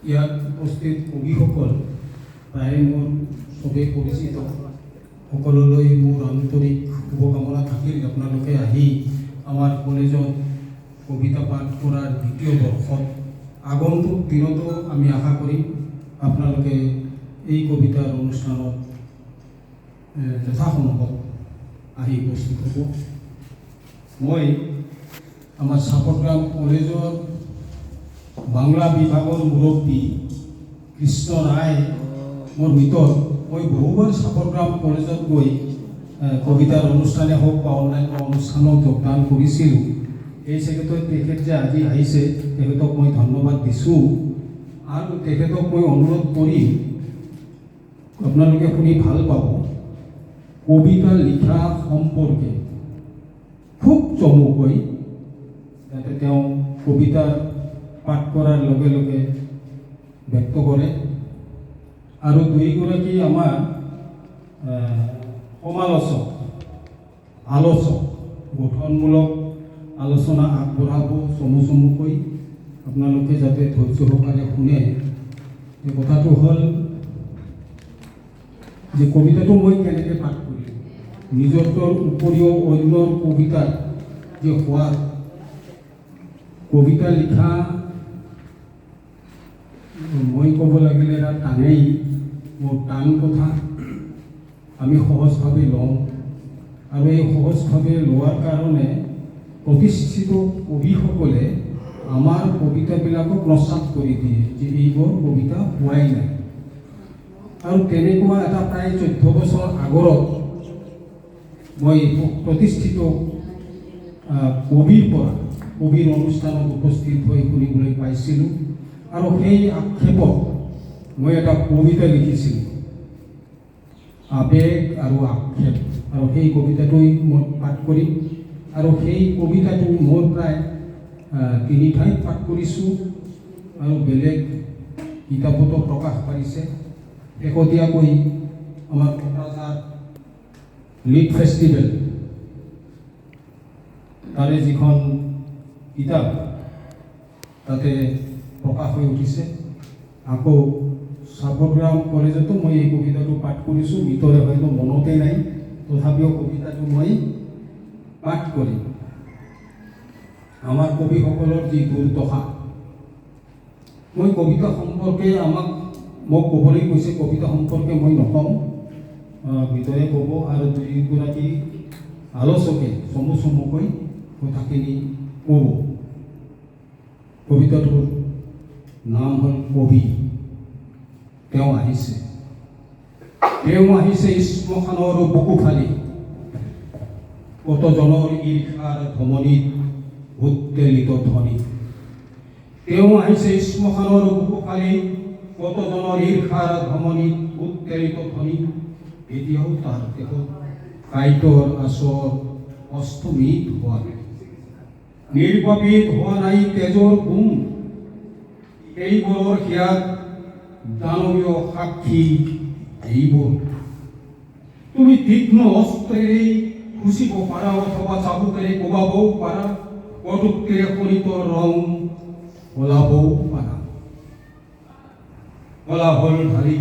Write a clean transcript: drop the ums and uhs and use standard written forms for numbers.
ইয়াত উপস্থিত কবিসকল প্ৰায় মোৰ চবেই পৰিচিত। সকলোলৈ মোৰ আন্তৰিক শুভকামনা থাকিল। আপোনালোকে আহি আমাৰ কলেজত কবিতা পাঠ কৰাৰ দ্বিতীয় বৰ্ষত আগন্তুক দিনতো আমি আশা কৰিম আপোনালোকে এই কবিতাৰ অনুষ্ঠানত যথাসম্ভৱ আহি উপস্থিত হ'ব। মই আমাৰ চাপৰগ্ৰাম কলেজৰ বাংলা বিভাগৰ মুৰব্বী কৃষ্ণ ৰায় মোৰ মিত্ৰৰ মই বহুবাৰ চাপৰগ্ৰাম কলেজত গৈ কবিতাৰ অনুষ্ঠানে হওক বা অন্যান্য অনুষ্ঠানত যোগদান কৰিছিলোঁ। এই চেগেতত তেখেত যে আজি আহিছে তেখেতক মই ধন্যবাদ দিছোঁ আৰু তেখেতক মই অনুৰোধ কৰিম আপোনালোকে শুনি ভাল পাব। কবিতা লিখা সম্পৰ্কে খুব চমুকৈ যাতে তেওঁ কবিতা পাঠ কৰাৰ লগে লগে ব্যক্ত কৰে আৰু দুইগৰাকী আমাৰ সমালোচক আলোচক গঠনমূলক আলোচনা আগবঢ়াব চমুকৈ। আপোনালোকে যাতে ধৈৰ্য সহকাৰে শুনে। এই কথাটো হ'ল যে কবিতাটো মই কেনেকৈ পাঠ কৰিলোঁ, নিজৰটোৰ উপৰিও অন্যৰ কবিতাৰ যে সোৱাদ, কবিতা লিখা মই ক'ব লাগিলে এটা টানেই, মোৰ টান কথা আমি সহজভাৱে লওঁ আৰু এই সহজভাৱে লোৱাৰ কাৰণে প্ৰতিষ্ঠিত কবিসকলে আমাৰ কবিতাবিলাকক নস্যাৎ কৰি দিয়ে যে এইবোৰ কবিতা হোৱাই নাই। আৰু তেনেকুৱা এটা প্ৰায় 14 বছৰ আগত মই প্ৰতিষ্ঠিত কবিৰ অনুষ্ঠানত উপস্থিত হৈ শুনিবলৈ পাইছিলোঁ আৰু সেই আক্ষেপত মই এটা কবিতা লিখিছিলোঁ, আবেগ আৰু আক্ষেপ, আৰু সেই কবিতাটোই মই পাঠ কৰিম। আৰু সেই কবিতাটো মোৰ প্ৰায় 3 ঠাইত পাঠ কৰিছোঁ আৰু বেলেগ কিতাপতো প্ৰকাশ পাইছে। শেহতীয়াকৈ আমাৰ কোকৰাঝাৰ লিড ফেষ্টিভেল তাৰে যিখন কিতাপ তাতে প্ৰকাশ হৈ উঠিছে। আকৌ চাপৰগ্ৰাম কলেজতো মই এই কবিতাটো পাঠ কৰিছোঁ। ভিতৰে হয়তো মনতেই নাই, তথাপিও কবিতাটো মই পাঠ কৰিম। আমাৰ কবিসকলৰ যি দুৰ্দশা, মই কবিতা সম্পৰ্কে মোক ক'বলৈ কৈছে, কবিতা সম্পৰ্কে মই নকওঁ, ভিতৰে ক'ব আৰু দুইগৰাকী আলোচকে চমুকৈ কথাখিনি ক'ব। কবিতাটোৰ নাম হ'ল কবি। তেওঁ আহিছে শ্মশানৰ বুকু ফালি, কতজনৰ ঈৰ্ষাৰ ধমনীত উত্তেলিত ধ্বনি। তেওঁ আহিছে শ্মশানৰ বুকু ফালি, কতজনৰ ঈৰ্ষাৰ ধমনীত উত্তেলিত ধ্বনি। এতিয়াও তাৰ দেহত কাইটৰ আচৰ অস্তমিত হোৱা নাই, নিৰ্বাপিত হোৱা নাই তেজৰ গুম। এইবোৰৰ হিয়াত দানৱীয় সাক্ষী এইবোৰ। তুমি তীক্ষ্ণ অস্ত্ৰেৰে খুচিব পাৰা অথবা চাবুকেৰে কোবাবও পাৰা, কটুক্তিৰে খনিত ৰং ওলাবও পাৰা। হলাহল ঢালি